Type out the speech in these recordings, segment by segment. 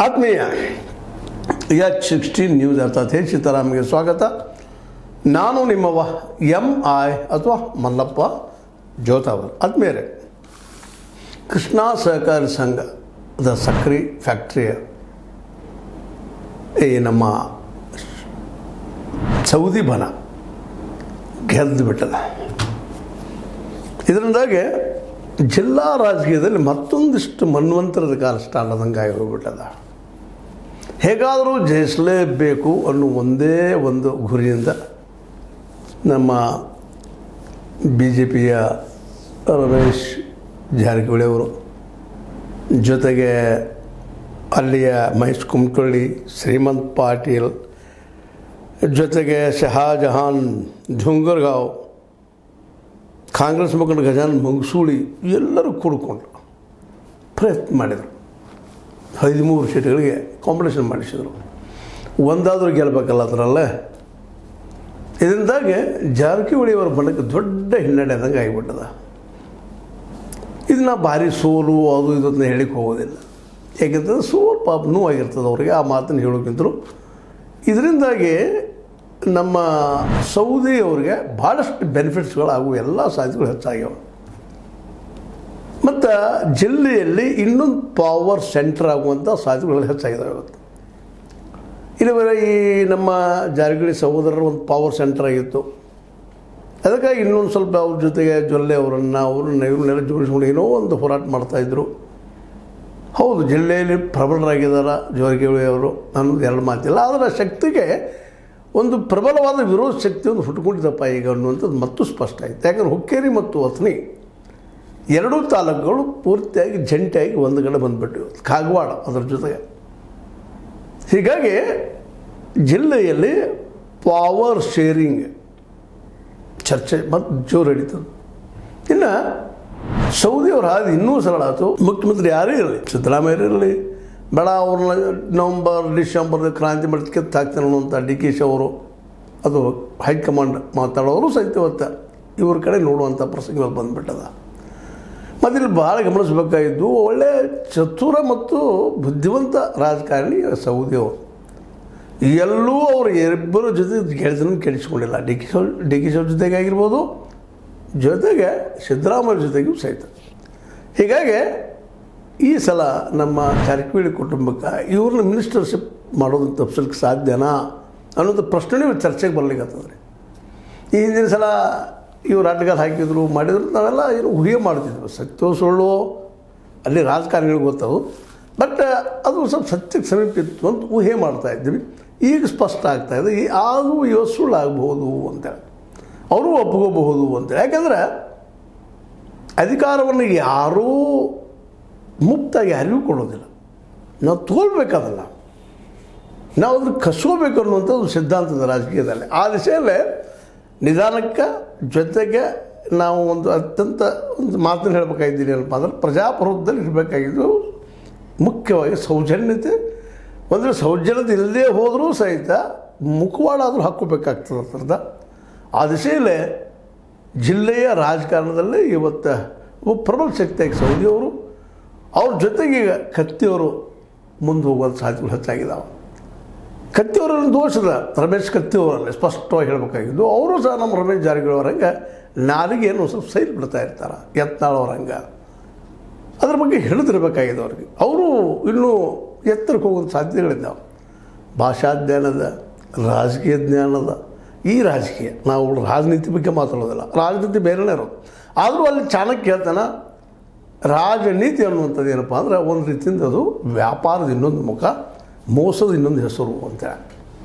ಆತ್ಮೀಯ H16 news ಅರ್ಥಾತ್ ಸೀತಾರಾಮ್ಗೆ ಸ್ವಾಗತ. ನಾನು ನಿಮ್ಮವ MI ಅಥವಾ ಮಲ್ಲಪ್ಪ ಜೋತಾವರ್. ಆತ್ಮೀಯರೇ, ಕೃಷ್ಣಾ ಸಹಕಾರಿ ಸಂಘದ ಸಕ್ಕರೆ ಫ್ಯಾಕ್ಟ್ರಿಯ ಈ ನಮ್ಮ ಸೌದಿ ಬನ ಗೆದ್ದು ಬಿಟ್ಟದ. ಇದರಿಂದಾಗಿ ಜಿಲ್ಲಾ ರಾಜಕೀಯದಲ್ಲಿ ಮತ್ತೊಂದಿಷ್ಟು ಮನ್ವಂತರದ ಕಾಲ ಸ್ಟಾರ್ಟ್ ಆದಂಗೆ ಹೋಗ್ಬಿಟ್ಟದ. ಹೇಗಾದರೂ ಜಯಿಸಲೇಬೇಕು ಅನ್ನೋ ಒಂದೇ ಒಂದು ಗುರಿಯಿಂದ ನಮ್ಮ BJPಯ ರಮೇಶ್ ಜಾರಕಿಹೊಳಿ ಅವರು, ಜೊತೆಗೆ ಅಲ್ಲಿಯ ಮಹೇಶ್ ಕುಮಟಳ್ಳಿ, ಶ್ರೀಮಂತ್ ಪಾಟೀಲ್, ಜೊತೆಗೆ ಶಹಾಜಹಾನ್ ಝುಂಗರ್ಗಾಂವ್, ಕಾಂಗ್ರೆಸ್ ಮುಖಂಡ ಗಜಾನನ್ ಮಂಗಸೂಳಿ ಎಲ್ಲರೂ ಕೂಡಿಕೊಂಡು ಪ್ರಯತ್ನ ಮಾಡಿದರು. 13 ಸೀಟ್ಗಳಿಗೆ ಕಾಂಪಿಟೇಷನ್ ಮಾಡಿಸಿದರು. ಒಂದಾದರೂ ಗೆಲ್ಲಬೇಕಲ್ಲ ಅದರಲ್ಲೇ. ಇದರಿಂದಾಗಿ ಜಾರಕಿಹೊಳಿಯವರ ಬಣಕ್ಕೆ ದೊಡ್ಡ ಹಿನ್ನಡೆ ಆದಂಗೆ ಆಗಿಬಿಟ್ಟದ. ಇದನ್ನ ಭಾರಿ ಸೋಲು ಅದು ಇದನ್ನು ಹೇಳಿಕ್ಕೆ ಹೋಗೋದಿಲ್ಲ. ಯಾಕೆಂತಂದ್ರೆ ಸೋಲು ಪಾಪ ನೋವಾಗಿರ್ತದೆ ಅವರಿಗೆ, ಆ ಮಾತನ್ನು ಹೇಳೋಕ್ಕಿಂತಲೂ. ಇದರಿಂದಾಗಿ ನಮ್ಮ ಸೌದಿ ಅವರಿಗೆ ಭಾಳಷ್ಟು ಬೆನಿಫಿಟ್ಸ್ಗಳಾಗುವ ಎಲ್ಲ ಸಾಧ್ಯತೆಗಳು ಹೆಚ್ಚಾಗ್ಯಾವ. ಮತ್ತು ಜಿಲ್ಲೆಯಲ್ಲಿ ಇನ್ನೊಂದು ಪವರ್ ಸೆಂಟರ್ ಆಗುವಂಥ ಸಾಧ್ಯತೆಗಳು ಹೆಚ್ಚಾಗಿದ್ದಾವೆ. ಇವತ್ತು ಇಲ್ಲಿವರೆ ಈ ನಮ್ಮ ಜಾರಕಿಹೊಳಿ ಸಹೋದರರ ಒಂದು ಪವರ್ ಸೆಂಟರ್ ಆಗಿತ್ತು. ಅದಕ್ಕಾಗಿ ಇನ್ನೊಂದು ಸ್ವಲ್ಪ ಅವ್ರ ಜೊತೆಗೆ ಜೊಲ್ಲೆ ಇವ್ರನ್ನೆಲ್ಲ ಜೋಡಿಸ್ಕೊಂಡು ಏನೋ ಒಂದು ಹೋರಾಟ ಮಾಡ್ತಾಯಿದ್ರು. ಹೌದು, ಜಿಲ್ಲೆಯಲ್ಲಿ ಪ್ರಬಲರಾಗಿದ್ದಾರೆ ಜಾರಕಿಹೊಳಿ ಅವರು ಅನ್ನೋದು ಎರಡು ಮಾತಿಲ್ಲ. ಆದರೆ ಶಕ್ತಿಗೆ ಒಂದು ಪ್ರಬಲವಾದ ವಿರೋಧ ಶಕ್ತಿ ಒಂದು ಹುಟ್ಟುಕೊಂಡಿದ್ದಪ್ಪ ಈಗ ಅನ್ನುವಂಥದ್ದು ಮತ್ತು ಸ್ಪಷ್ಟ ಆಯಿತು. ಯಾಕಂದರೆ ಹುಕ್ಕೇರಿ ಮತ್ತು ಅಥಣಿ ಎರಡೂ ತಾಲೂಕುಗಳು ಪೂರ್ತಿಯಾಗಿ ಜಂಟಿಯಾಗಿ ಒಂದು ಕಡೆ ಬಂದುಬಿಟ್ಟಿವೆ, ಕಾಗವಾಡ ಅದರ ಜೊತೆಗೆ. ಹೀಗಾಗಿ ಜಿಲ್ಲೆಯಲ್ಲಿ ಪವರ್ ಶೇರಿಂಗ್ ಚರ್ಚೆ ಮತ್ತು ಜೋರು ಹಿಡಿತದೆ. ಇನ್ನು ಸೌದಿಯವ್ರ ಹಾದಿ ಇನ್ನೂ ಸರಳ ಆಯಿತು. ಮುಖ್ಯಮಂತ್ರಿ ಯಾರೇ ಇರಲಿ, ಸಿದ್ದರಾಮಯ್ಯ ಇರಲಿ, ಬೇಡ ಅವ್ರನ್ನ ನವಂಬರ್ ಡಿಸೆಂಬರ್ ಕ್ರಾಂತಿ ಮಾಡಿ ಕೆತ್ತು ಹಾಕ್ತಾನೆ ಅನ್ನುವಂಥ DK ಅವರು, ಅದು ಹೈಕಮಾಂಡ್ ಮಾತಾಡೋರು ಸಹಿತ ಇವತ್ತು ಇವ್ರ ಕಡೆ ನೋಡುವಂಥ ಪ್ರಸಂಗಗಳು ಬಂದುಬಿಟ್ಟದ. ಮತ್ತು ಇಲ್ಲಿ ಭಾಳ ಗಮನಿಸಬೇಕಾಗಿದ್ದು, ಒಳ್ಳೆಯ ಚತುರ ಮತ್ತು ಬುದ್ಧಿವಂತ ರಾಜಕಾರಣಿ ಸೌದಿಯವರು. ಎಲ್ಲೂ ಅವರು ಇಬ್ಬರ ಜೊತೆ ಗೆಳೆತನ ಕೆಡಿಸ್ಕೊಂಡಿಲ್ಲ. DK ಜೊತೆಗೆ ಆಗಿರ್ಬೋದು, ಜೊತೆಗೆ ಸಿದ್ದರಾಮಯ್ಯ ಜೊತೆಗೂ ಸಹಿತ. ಹೀಗಾಗಿ ಈ ಸಲ ನಮ್ಮ ಜಾರಕಿಹೊಳಿ ಕುಟುಂಬಕ್ಕೆ ಇವ್ರನ್ನ ಮಿನಿಸ್ಟರ್ಶಿಪ್ ಮಾಡೋದನ್ನು ತಪ್ಪಿಸಲಿಕ್ಕೆ ಸಾಧ್ಯನಾ ಅನ್ನೋದು ಪ್ರಶ್ನೆಯೂ ಚರ್ಚೆಗೆ ಬರ್ಲಿಕ್ಕತ್ತದ್ರಿ. ಈ ಹಿಂದಿನ ಸಲ ಇವ್ರು ಅಡ್ಡಗಾಲ ಹಾಕಿದ್ರು ಮಾಡಿದ್ರು, ನಾವೆಲ್ಲ ಏನು ಊಹೆ ಮಾಡ್ತಿದ್ವಿ. ಸತ್ಯೋ ಸುಳ್ಳು ಅಲ್ಲಿ ರಾಜಕಾರಣಿಗಳು ಗೊತ್ತವು, ಬಟ್ ಅದು ಸ್ವಲ್ಪ ಸತ್ಯಕ್ಕೆ ಸಮೀಪ ಇತ್ತು ಅಂತ ಊಹೆ ಮಾಡ್ತಾಯಿದ್ವಿ. ಈಗ ಸ್ಪಷ್ಟ ಆಗ್ತಾಯಿದೆ ಅದು ಇವತ್ತು ಸುಳ್ಳು ಆಗ್ಬೋದು ಅಂತೇಳಿ, ಅವರು ಒಪ್ಕೋಬಹುದು ಅಂತೇಳಿ. ಯಾಕೆಂದರೆ ಅಧಿಕಾರವನ್ನು ಯಾರೂ ಮುಕ್ತಾಗಿ ಯಾರಿಗೂ ಕೊಡೋದಿಲ್ಲ. ನಾವು ತೋಲ್ಬೇಕದಲ್ಲ, ನಾವು ಅದನ್ನು ಕಸ್ಕೋಬೇಕು ಅನ್ನುವಂಥ ಒಂದು ಸಿದ್ಧಾಂತದ ರಾಜಕೀಯದಲ್ಲಿ. ಆ ದಿಶೆಯಲ್ಲೇ ನಿಧಾನಕ್ಕೆ ಜೊತೆಗೆ ನಾವು ಒಂದು ಅತ್ಯಂತ ಒಂದು ಮಾತನ್ನು ಹೇಳಬೇಕಾಗಿದ್ದೀನಿ ಏನಪ್ಪ ಅಂದ್ರೆ, ಪ್ರಜಾಪ್ರಭುತ್ವದಲ್ಲಿ ಇರಬೇಕಾಗಿದ್ದು ಮುಖ್ಯವಾಗಿ ಸೌಜನ್ಯತೆ. ಅಂದರೆ ಸೌಜನ್ಯತೆ ಇಲ್ಲದೆ ಹೋದರೂ ಸಹಿತ ಮುಖವಾಡ ಆದರೂ ಹಾಕ್ಕೋಬೇಕಾಗ್ತದೆ ಅದರದ. ಆ ದಿಶೆಯಲ್ಲೇ ಜಿಲ್ಲೆಯ ರಾಜಕಾರಣದಲ್ಲಿ ಇವತ್ತು ಪ್ರಬಲ ಶಕ್ತಿಯಾಗಿ ಸೌದಿಯವರು, ಅವ್ರ ಜೊತೆಗೆ ಈಗ ಕತ್ತಿಯವರು ಮುಂದೆ ಹೋಗುವಂಥ ಸಾಧ್ಯತೆಗಳು ಹೆಚ್ಚಾಗಿದ್ದಾವೆ. ಕತ್ತಿಯವರಲ್ಲಿ ದೋಷದ ರಮೇಶ್ ಕತ್ತಿಯವರಲ್ಲಿ ಸ್ಪಷ್ಟವಾಗಿ ಹೇಳಬೇಕಾಗಿದ್ದು, ಅವರು ಸಹ ನಮ್ಮ ರಮೇಶ್ ಜಾರಕಿಹೊಳಿ ಅವರಂಗೆ ನಾಲಿಗೆಯನ್ನು ಸ್ವಲ್ಪ ಸೈಲ್ ಬಿಡ್ತಾ ಇರ್ತಾರೆ, ಯತ್ನಾಳ್ ಅವರಂಗೆ. ಅದ್ರ ಬಗ್ಗೆ ಹಿಡಿದಿರಬೇಕಾಗಿದೆ ಅವ್ರಿಗೆ. ಅವರು ಇನ್ನೂ ಎತ್ತರಕ್ಕೆ ಹೋಗುವಂಥ ಸಾಧ್ಯತೆಗಳಿದ್ದಾವೆ. ಭಾಷಾಜ್ಞಾನದ, ರಾಜಕೀಯ ಜ್ಞಾನದ, ಈ ರಾಜಕೀಯ ನಾವು ರಾಜನೀತಿ ಬಗ್ಗೆ ಮಾತಾಡೋದಿಲ್ಲ, ರಾಜನೀತಿ ಬೇರೆನೇ ಇರೋದು. ಆದರೂ ಅಲ್ಲಿ ಚಾಣಕ್ಯ ಹೇಳ್ತಾನೆ, ರಾಜನೀತಿ ಅನ್ನುವಂಥದ್ದು ಏನಪ್ಪ ಅಂದರೆ ಒಂದು ರೀತಿಯಿಂದ ಅದು ವ್ಯಾಪಾರದ ಇನ್ನೊಂದು ಮುಖ, ಮೋಸದ ಇನ್ನೊಂದು ಹೆಸರು ಅಂತ.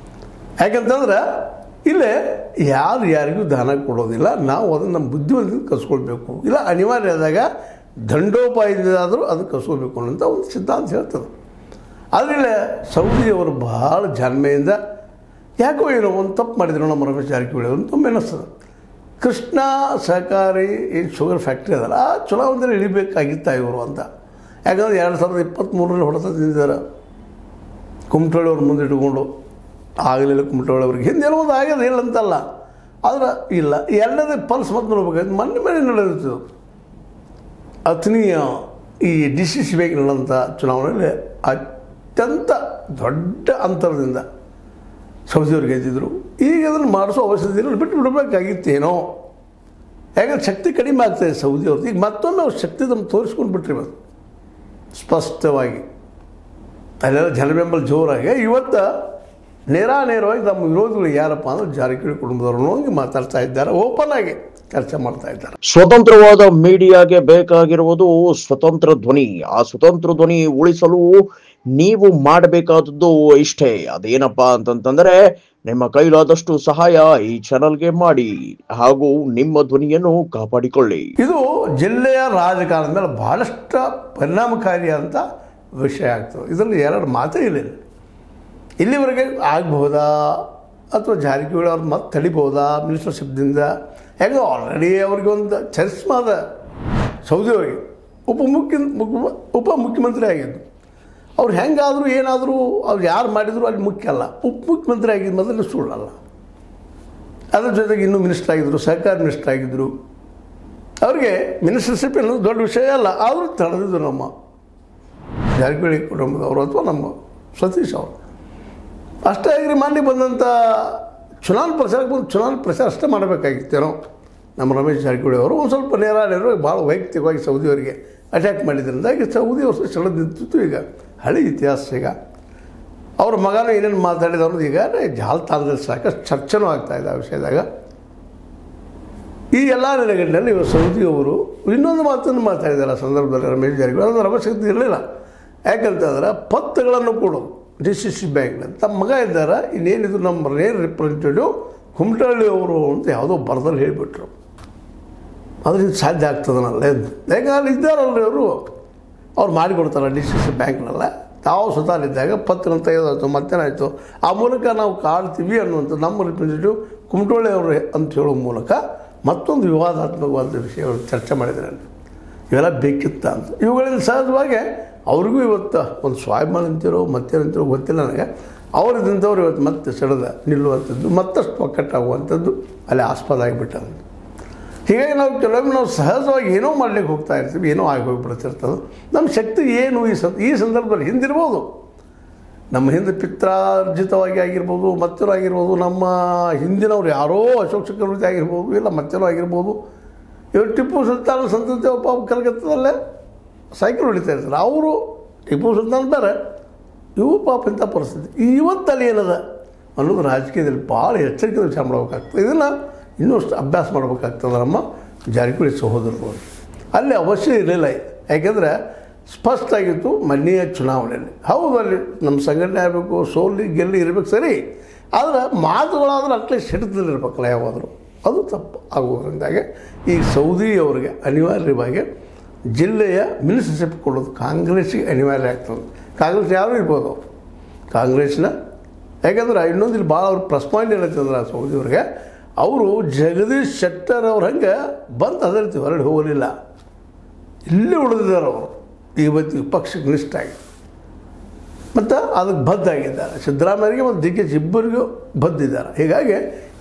ಯಾಕಂತಂದ್ರೆ ಇಲ್ಲೇ ಯಾರಿಗೂ ದಾನ ಕೊಡೋದಿಲ್ಲ, ನಾವು ಅದನ್ನು ನಮ್ಮ ಬುದ್ಧಿವಂತಿಂದ ಕಸ್ಕೊಳ್ಬೇಕು, ಇಲ್ಲ ಅನಿವಾರ್ಯ ಆದಾಗ ದಂಡೋಪಾಯದಿಂದಾದರೂ ಅದು ಕಸ್ಕೋಬೇಕು ಅನ್ನೋಂಥ ಒಂದು ಸಿದ್ಧಾಂತ ಹೇಳ್ತದೆ. ಆದರೆ ಸೌದಿಯವರು ಭಾಳ ಜಾಣ್ಮೆಯಿಂದ ಯಾಕೋ ಏನೋ ಒಂದು ತಪ್ಪು ಮಾಡಿದ್ರು ನಮ್ಮ ರಮೇಶ್ ಜಾರಕಿಹೊಳಿ ಅವರು ತುಂಬ ಅನ್ನಿಸ್ತದೆ. ಕೃಷ್ಣಾ ಸಹಕಾರಿ ಏನು ಶುಗರ್ ಫ್ಯಾಕ್ಟ್ರಿ ಅದಲ್ಲ, ಆ ಚುನಾವಣೆಯಲ್ಲಿ ಇಳಿಬೇಕಾಗಿತ್ತ ಇವರು ಅಂತ. ಯಾಕಂದರೆ 2023 ಹೊಡೆತ ತಿಂದಿದ್ದಾರೆ ಕುಮಟಳ್ಳಿ ಅವ್ರು ಮುಂದೆ ಇಟ್ಕೊಂಡು. ಆಗಲಿಲ್ಲ ಕುಮಟಳ್ಳಿ ಅವ್ರಿಗೆ, ಹಿಂದೇನೋ ಒಂದು ಆಗ್ಯದ ಇಲ್ಲ ಅಂತಲ್ಲ, ಆದರೆ ಇಲ್ಲ ಎರಡನೇ ಪಲ್ಸ್ ಮತ್ತು ನೋಡ್ಬೇಕಾಯ್ತು. ಮೊನ್ನೆ ನಡೆದಿತ್ತು ಅಥಣಿಯ ಈ DCC ಬ್ಯಾಂಕ್ ನಡೆದಂಥ ಚುನಾವಣೆಯಲ್ಲಿ ಅತ್ಯಂತ ದೊಡ್ಡ ಅಂತರದಿಂದ ಸೌದಿಯವ್ರು ಗೆದ್ದಿದ್ರು. ಈಗ ಅದನ್ನು ಮಾಡಿಸೋ ಅವಶ್ಯಕತೆ ಇಲ್ಲ, ಬಿಟ್ಟು ಬಿಡಬೇಕಾಗಿತ್ತೇನೋ. ಯಾಕಂದ್ರೆ ಶಕ್ತಿ ಕಡಿಮೆ ಆಗ್ತಾಯಿದೆ ಸೌದಿಯವ್ರದ್ದು. ಈಗ ಮತ್ತೊಮ್ಮೆ ಅವ್ರು ಶಕ್ತಿ ತಮ್ಮ ತೋರಿಸ್ಕೊಂಡು ಬಿಟ್ರಿ ಇವತ್ತು ಸ್ಪಷ್ಟವಾಗಿ. ಅಲ್ಲೆಲ್ಲ ಜನಬೆಂಬಲ ಜೋರಾಗಿ ಇವತ್ತು ನೇರವಾಗಿ ನಮ್ಮ ವಿರೋಧಿಗಳು ಯಾರಪ್ಪ ಅಂದ್ರೆ ಜಾರಕಿಹೊಳಿ ಕುಟುಂಬದವ್ರನ್ನು ಹೋಗಿ ಮಾತಾಡ್ತಾ ಇದ್ದಾರೆ, ಓಪನ್ ಆಗಿ ಚರ್ಚೆ ಮಾಡ್ತಾ ಇದ್ದಾರೆ. ಸ್ವತಂತ್ರವಾದ ಮೀಡಿಯಾಗೆ ಬೇಕಾಗಿರುವುದು ಸ್ವತಂತ್ರ ಧ್ವನಿ. ಆ ಸ್ವತಂತ್ರ ಧ್ವನಿ ಉಳಿಸಲು ನೀವು ಮಾಡಬೇಕಾದದ್ದು ಇಷ್ಟೇ. ಅದೇನಪ್ಪಾ ಅಂತಂತಂದ್ರೆ ನಿಮ್ಮ ಕೈಲಾದಷ್ಟು ಸಹಾಯ ಈ ಚಾನಲ್ಗೆ ಮಾಡಿ ಹಾಗೂ ನಿಮ್ಮ ಧ್ವನಿಯನ್ನು ಕಾಪಾಡಿಕೊಳ್ಳಿ. ಇದು ಜಿಲ್ಲೆಯ ರಾಜಕಾರಣದ ಮೇಲೆ ಬಹಳಷ್ಟು ಪರಿಣಾಮಕಾರಿಯಾದಂಥ ವಿಷಯ ಆಗ್ತದೆ. ಇದರಲ್ಲಿ ಎರಡು ಮಾತೇ ಇಲ್ಲ. ಇಲ್ಲಿವರೆಗೆ ಆಗಬಹುದಾ ಅಥವಾ ಜಾರಕಿಹೊಳಿ ಅವ್ರು ಮತ್ತೆ ತಡಿಬಹುದಾ ಮಿನಿಸ್ಟರ್ಶಿಪ್ದಿಂದ? ಯಾಕೆ ಆಲ್ರೆಡಿ ಅವ್ರಿಗೆ ಒಂದು ಚರಿಸ್ಮಾದ ಸೌದಿಯವರಿಗೆ ಉಪಮುಖ್ಯಮಂತ್ರಿ ಆಗಿದ್ದು. ಅವ್ರು ಹೆಂಗಾದರೂ ಏನಾದರೂ ಅವ್ರು ಯಾರು ಮಾಡಿದ್ರು ಅಲ್ಲಿ ಮುಖ್ಯ ಅಲ್ಲ. ಉಪಮುಖ್ಯಮಂತ್ರಿ ಆಗಿದ್ದು ಮೊದಲು ಸುಳ್ಳಲ್ಲ. ಅದ್ರ ಜೊತೆಗೆ ಇನ್ನೂ ಮಿನಿಸ್ಟರ್ ಆಗಿದ್ದರು, ಸಹಕಾರ ಮಿನಿಸ್ಟರ್ ಆಗಿದ್ದರು. ಅವ್ರಿಗೆ ಮಿನಿಸ್ಟರ್ಶಿಪ್ ಅನ್ನೋದು ದೊಡ್ಡ ವಿಷಯ ಅಲ್ಲ. ಆದರೂ ತಡೆದಿದ್ದು ನಮ್ಮ ಜಾರಕಿಹೊಳಿ ಕುಟುಂಬದವರು ಅಥವಾ ನಮ್ಮ ಸತೀಶ್ ಅವರು. ಅಷ್ಟೇ ಆಗಿರಿ ಮಾಡಿ ಬಂದಂಥ ಚುನಾವಣಾ ಪ್ರಚಾರಕ್ಕೆ ಬಂದು ಚುನಾವಣಾ ಪ್ರಚಾರ ಅಷ್ಟೇ ಮಾಡಬೇಕಾಗಿತ್ತೇನೋ. ನಮ್ಮ ರಮೇಶ್ ಜಾರಕಿಹೊಳಿ ಅವರು ಒಂದು ಸ್ವಲ್ಪ ನೇರವಾಗಿ ಭಾಳ ವೈಯಕ್ತಿಕವಾಗಿ ಸೌದಿಯವರಿಗೆ ಅಟ್ಯಾಕ್ ಮಾಡಿದ್ರಿಂದ ಈಗ ಸೌದಿ ವರ್ಷ ಸೆಳೆದು ನಿಂತಿತ್ತು. ಈಗ ಹಳಿ ಇತಿಹಾಸ. ಈಗ ಅವ್ರ ಮಗನೂ ಏನೇನು ಮಾತಾಡಿದವ್ರದ್ದು ಈಗ ಜಾಲತಾಣದಲ್ಲಿ ಸಾಕಷ್ಟು ಚರ್ಚೆನೂ ಆಗ್ತಾಯಿದೆ ಆ ವಿಷಯದಾಗ. ಈ ಎಲ್ಲ ನೆಲೆಗಟ್ಟಿನಲ್ಲಿ ಇವರು ಸೌದಿಯವರು ಇನ್ನೊಂದು ಮಾತನ್ನು ಮಾತಾಡಿದ್ದಾರೆ ಆ ಸಂದರ್ಭದಲ್ಲಿ ರಮೇಶ್ ಜಾರಕಿಹೊಳಿ. ಅದರ ಅವಶ್ಯಕತೆ ಇರಲಿಲ್ಲ. ಯಾಕಂತಂದ್ರೆ ಪತ್ರಗಳನ್ನು ಕೊಡೋದು DCC ಬ್ಯಾಂಕ್ನಲ್ಲಿ ತಮ್ಮ ಮಗ ಇದ್ದಾರೆ, ಇನ್ನೇನಿದು ನಮ್ಮ ನೇರ ರಿಪ್ರೆಸೆಂಟೇಟಿವ್ ಕುಮಟಳ್ಳಿ ಅವರು ಅಂತ ಯಾವುದೋ ಬರದಲ್ಲಿ ಹೇಳಿಬಿಟ್ರು. ಅದರಿಂದ ಸಾಧ್ಯ ಆಗ್ತದನಲ್ಲ ಎಂದು. ಯಾಕಂದ್ರೆ ಇದ್ದಾರಲ್ರಿ ಅವ್ರು ಮಾಡಿಕೊಡ್ತಾರೆ DCC ಬ್ಯಾಂಕ್ನಲ್ಲ. ತಾವು ಸ್ವತಃ ಪತ್ರ ತೆಗೆದಾಯ್ತು ಮತ್ತೇನಾಯಿತು ಆ ಮೂಲಕ ನಾವು ಕಾಡ್ತೀವಿ ಅನ್ನುವಂಥ ನಮ್ಮ ರಿಪ್ರೆಸೆಂಟೇಟಿವ್ ಕುಮಟಳ್ಳಿ ಅವರು ಅಂತ ಹೇಳೋ ಮೂಲಕ ಮತ್ತೊಂದು ವಿವಾದಾತ್ಮಕವಾದ ವಿಷಯಗಳು ಚರ್ಚೆ ಮಾಡಿದ್ದಾರೆ. ಇವೆಲ್ಲ ಬೇಕಿತ್ತ ಅಂತ. ಇವುಗಳಿಂದ ಸಹಜವಾಗಿ ಅವ್ರಿಗೂ ಇವತ್ತು ಒಂದು ಸ್ವಾಭಿಮಾನ ಅಂತಿರೋ ಮತ್ತೇನಂತಿರೋ ಗೊತ್ತಿಲ್ಲ ನನಗೆ. ಅವರಿದ್ದಂಥವ್ರು ಇವತ್ತು ಮತ್ತೆ ಸೆಳೆದ ನಿಲ್ಲುವಂಥದ್ದು, ಮತ್ತಷ್ಟು ಒಕ್ಕಟ್ಟಾಗುವಂಥದ್ದು ಅಲ್ಲಿ ಆಸ್ಪದ ಆಗಿಬಿಟ್ಟಂತ. ಹೀಗಾಗಿ ಕೆಲವೊಮ್ಮೆ ನಾವು ಸಹಜವಾಗಿ ಏನೋ ಮಾಡಲಿಕ್ಕೆ ಹೋಗ್ತಾ ಇರ್ತೀವಿ, ಏನೋ ಆಗಿ ಹೋಗಿಬಿಡ್ತಿರ್ತದೆ. ನಮ್ಮ ಶಕ್ತಿ ಏನು ಈ ಸಂದರ್ಭದಲ್ಲಿ ಹಿಂದಿರ್ಬೋದು. ನಮ್ಮ ಹಿಂದೆ ಪಿತ್ರಾರ್ಜಿತವಾಗಿ ಆಗಿರ್ಬೋದು, ಮತ್ತೇನೋ ಆಗಿರ್ಬೋದು, ನಮ್ಮ ಹಿಂದಿನವ್ರು ಯಾರೋ ಅಶೋಕ ಚಕ್ರವರ್ತಿ ಆಗಿರ್ಬೋದು, ಇಲ್ಲ ಮತ್ತೇನೋ ಆಗಿರ್ಬೋದು. ಇವರು ಟಿಪ್ಪು ಸುಲ್ತಾನ್ ಸಂತತಿ ಒಬ್ಬ ಕಲ್ಕತ್ತದಲ್ಲೇ ಸೈಕಲ್ ಹೊಡಿತಾ ಇರ್ತಾರೆ. ಅವರು ಟಿಪ್ಪು ಸುಲ್ತಾನ್ ಬೇರೆ, ಇವು ಪಾಪ ಇಂಥ ಪರಿಸ್ಥಿತಿ. ಇವತ್ತಲ್ಲಿ ಏನದ ಅನ್ನೋದು ರಾಜಕೀಯದಲ್ಲಿ ಭಾಳ ಎಚ್ಚರಿಕೆ ವಿಚಾರ ಮಾಡಬೇಕಾಗ್ತದೆ. ಇದನ್ನು ಇನ್ನಷ್ಟು ಅಭ್ಯಾಸ ಮಾಡಬೇಕಾಗ್ತದೆ ನಮ್ಮ ಜಾರಕಿಹೊಳಿ ಸಹೋದರರು. ಅಲ್ಲಿ ಅವಶ್ಯ ಇರಲಿಲ್ಲ. ಯಾಕೆಂದರೆ ಸ್ಪಷ್ಟ ಆಗಿತ್ತು ಮೊನ್ನೆಯ ಚುನಾವಣೆಯಲ್ಲಿ. ಹೌದು, ಅಲ್ಲಿ ನಮ್ಮ ಸಂಘಟನೆ ಆಗಬೇಕು, ಸೋಲಿ ಗೆಲ್ಲಿ ಇರಬೇಕು ಸರಿ, ಆದರೆ ಮಾತುಗಳಾದ್ರೆ ಅಟ್ಲೀಸ್ಟ್ ಹಿಡಿತದಲ್ಲಿರ್ಬೇಕಲ್ಲ ಯಾವಾದರೂ. ಅದು ತಪ್ಪು ಆಗುವುದರಿಂದಾಗೆ ಈ ಸೌದಿಯವರಿಗೆ ಅನಿವಾರ್ಯವಾಗಿ ಜಿಲ್ಲೆಯ ಮಿನಿಸ್ಟರ್ಶಿಪ್ ಕೊಡೋದು ಕಾಂಗ್ರೆಸ್ಸಿಗೆ ಅನಿವಾರ್ಯ ಆಗ್ತದೆ. ಕಾಂಗ್ರೆಸ್ ಯಾರು ಇರ್ಬೋದು ಕಾಂಗ್ರೆಸ್ನ. ಯಾಕಂದ್ರೆ ಇನ್ನೊಂದು ಇಲ್ಲಿ ಭಾಳ ಅವ್ರು ಪ್ಲಸ್ ಪಾಯಿಂಟ್ ಏನಂತಂದ್ರೆ ಸೌದಿಯವ್ರಿಗೆ ಅವರು ಜಗದೀಶ್ ಶೆಟ್ಟರ್ ಅವ್ರ ಹಂಗೆ ಬಂದು ಅದರ್ತಿ ಹೊರಗೆ ಹೋಗಲಿಲ್ಲ, ಇಲ್ಲೇ ಉಳಿದಿದ್ದಾರೆ ಅವರು. ಇವತ್ತು ಪಕ್ಷಕ್ಕೆ ನಿಷ್ಠಾಗಿ ಮತ್ತು ಅದಕ್ಕೆ ಬದ್ಧಾಗಿದ್ದಾರೆ. ಸಿದ್ದರಾಮಯ್ಯರಿಗೆ ಮತ್ತು DK ಇಬ್ಬರಿಗೂ ಬದ್ದಿದ್ದಾರೆ. ಹೀಗಾಗಿ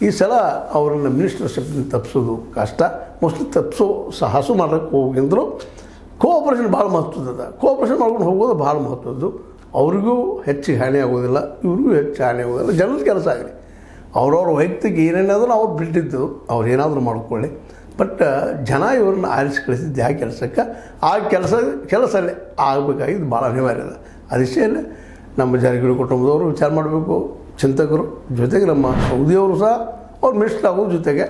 ಈ ಸಲ ಅವರನ್ನು ಮಿನಿಸ್ಟರ್ಶಿಪ್ನ ತಪ್ಪಿಸೋದು ಕಷ್ಟ. ಮೋಸ್ಟ್ಲಿ ತಪ್ಪಿಸೋ ಸಾಹಸ ಮಾಡೋಕ್ಕೆ ಹೋಗಿದ್ರು. ಕೋಆಪ್ರೇಷನ್ ಭಾಳ ಮಹತ್ವದ. ಕೋಆಪ್ರೇಷನ್ ಮಾಡ್ಕೊಂಡು ಹೋಗೋದು ಭಾಳ ಮಹತ್ವದ್ದು. ಅವ್ರಿಗೂ ಹೆಚ್ಚಿಗೆ ಹಾನಿ ಆಗೋದಿಲ್ಲ, ಇವ್ರಿಗೂ ಹೆಚ್ಚು ಹಾನಿ ಆಗೋದಿಲ್ಲ. ಜನರ ಕೆಲಸ ಆಗಲಿ, ಅವ್ರವ್ರ ವೈಯಕ್ತಿಕ ಏನೇನಾದರೂ ಅವ್ರು ಬಿಟ್ಟಿದ್ದು ಅವ್ರು ಏನಾದರೂ ಮಾಡ್ಕೊಳ್ಳಿ. ಬಟ್ ಜನ ಇವ್ರನ್ನ ಆರಿಸಿ ಕಳಿಸಿದ್ದು ಯಾವ ಕೆಲಸಕ್ಕೆ ಆ ಕೆಲಸಲ್ಲೇ ಆಗಬೇಕಾಗಿದ್ದು ಭಾಳ ಅನಿವಾರ್ಯ ಇದೆ. ಅದಷ್ಟೇ ನಮ್ಮ ಜಾರಕಿಹೊಳಿ ಕುಟುಂಬದವರು ವಿಚಾರ ಮಾಡಬೇಕು, ಚಿಂತಕರು. ಜೊತೆಗೆ ನಮ್ಮ ಸೌದಿಯವರು ಸಹ ಅವ್ರು ಮಿನಿಸ್ಟರ್ ಆಗೋದ್ರ ಜೊತೆಗೆ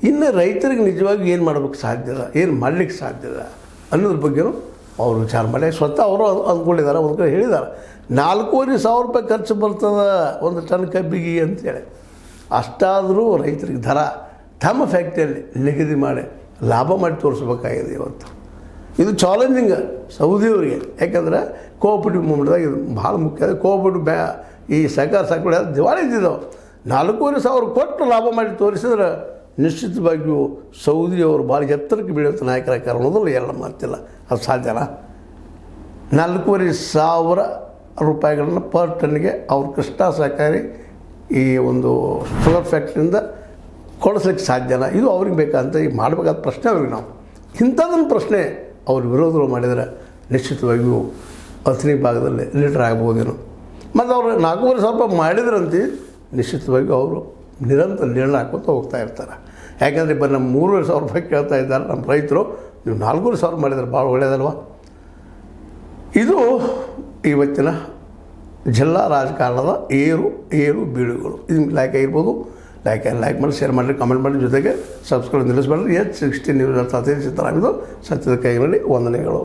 ಇನ್ನು ರೈತರಿಗೆ ನಿಜವಾಗಿ ಏನು ಮಾಡೋಕ್ಕೆ ಸಾಧ್ಯದ, ಏನು ಮಾಡಲಿಕ್ಕೆ ಸಾಧ್ಯದ ಅನ್ನೋದ್ರ ಬಗ್ಗೆಯೂ ಅವರು ವಿಚಾರ ಮಾಡಿ ಸ್ವತಃ ಅವರು ಅಂದ್ಕೊಂಡಿದ್ದಾರೆ. ಒಂದು ಕಡೆ ಹೇಳಿದ್ದಾರೆ 4,500 ರೂಪಾಯಿ ಖರ್ಚು ಬರ್ತದೆ ಒಂದು ಟನ್ ಕಬ್ಬಿಗೆ ಅಂತೇಳಿ. ಅಷ್ಟಾದರೂ ರೈತರಿಗೆ ದರ ತಮ್ಮ ಫ್ಯಾಕ್ಟ್ರಿಯಲ್ಲಿ ನಿಗದಿ ಮಾಡಿ ಲಾಭ ಮಾಡಿ ತೋರಿಸ್ಬೇಕಾಗಿದೆ ಇವತ್ತು. ಇದು ಚಾಲೆಂಜಿಂಗ್ ಸೌದಿಯವರಿಗೆ. ಯಾಕಂದರೆ ಕೋಆಪರೇಟಿವ್ ಮೂಮೆಂಟ್ದಾಗ ಇದು ಭಾಳ ಮುಖ್ಯ. ಕೋಆಪರೇಟಿವ್ ಈ ಸಹಕಾರ ಸಾಕುಗಳು ದಿವಾಳಿ ಇದ್ದಿದ್ದಾವೆ. 4,500 ಕೊಟ್ಟು ಲಾಭ ಮಾಡಿ ತೋರಿಸಿದ್ರೆ ನಿಶ್ಚಿತವಾಗಿಯೂ ಸೌದಿಯವರು ಭಾಳ ಎತ್ತರಕ್ಕೆ ಬೆಳೆಯುವಂಥ ನಾಯಕರ ಅನ್ನೋದ್ರಲ್ಲಿ ಎಲ್ಲ ಮಾತಿಲ್ಲ. ಅದು ಸಾಧ್ಯನಾ? 4,500 ರೂಪಾಯಿಗಳನ್ನು ಪರ್ ಟನ್ಗೆ ಅವ್ರ ಕೃಷ್ಣ ಸಹಕಾರಿ ಈ ಒಂದು ಶುಗರ್ ಫ್ಯಾಕ್ಟ್ರಿಯಿಂದ ಕೊಡಿಸ್ಲಿಕ್ಕೆ ಸಾಧ್ಯನಾ? ಇದು ಅವ್ರಿಗೆ ಬೇಕಂತ ಈಗ ಮಾಡಬೇಕಾದ ಪ್ರಶ್ನೆ ಅವ್ರಿಗೆ ನಾವು ಇಂಥದ್ದೊಂದು ಪ್ರಶ್ನೆ ಅವ್ರ ವಿರೋಧಗಳು ಮಾಡಿದರೆ ನಿಶ್ಚಿತವಾಗಿಯೂ ಅಥಣಿ ಭಾಗದಲ್ಲಿ ಲೀಡರ್ ಆಗ್ಬೋದೇನೋ. ಮತ್ತು ಅವರು 4,500 ರೂಪಾಯಿ ಮಾಡಿದ್ರಂತೆ ನಿಶ್ಚಿತವಾಗಿ ಅವರು ನಿರಂತರ ನಿರ್ಣಯ ಹಾಕೋತ ಹೋಗ್ತಾ ಇರ್ತಾರೆ. ಯಾಕೆಂದರೆ ಬರೀ ನಮ್ಮ 3,500 ರೂಪಾಯಿ ಕೇಳ್ತಾ ಇದ್ದಾರೆ ನಮ್ಮ ರೈತರು, ನೀವು 4,500 ಮಾಡಿದ್ರೆ ಭಾಳ ಒಳ್ಳೆಯದಲ್ವ. ಇದು ಇವತ್ತಿನ ಜಿಲ್ಲಾ ರಾಜಕಾರಣದ ಏರು ಬೀಳುಗಳು. ಇದು ಲೈಕ್ ಆಗಿರ್ಬೋದು. ಲೈಕ್ ಮಾಡಿ, ಶೇರ್ ಮಾಡಿರಿ, ಕಾಮೆಂಟ್ ಮಾಡಿ, ಜೊತೆಗೆ ಸಬ್ಸ್ಕ್ರೈಬ್ ನಿಲ್ಲಿಸಬೇಡ್ರಿ. H16 ನ್ಯೂಸ್ ಅರ್ಥ ಸಿದ್ದರಾಮಯ್ಯದು ಸತ್ಯದ ಕೈಗಳಲ್ಲಿ ವಂದನೆಗಳು.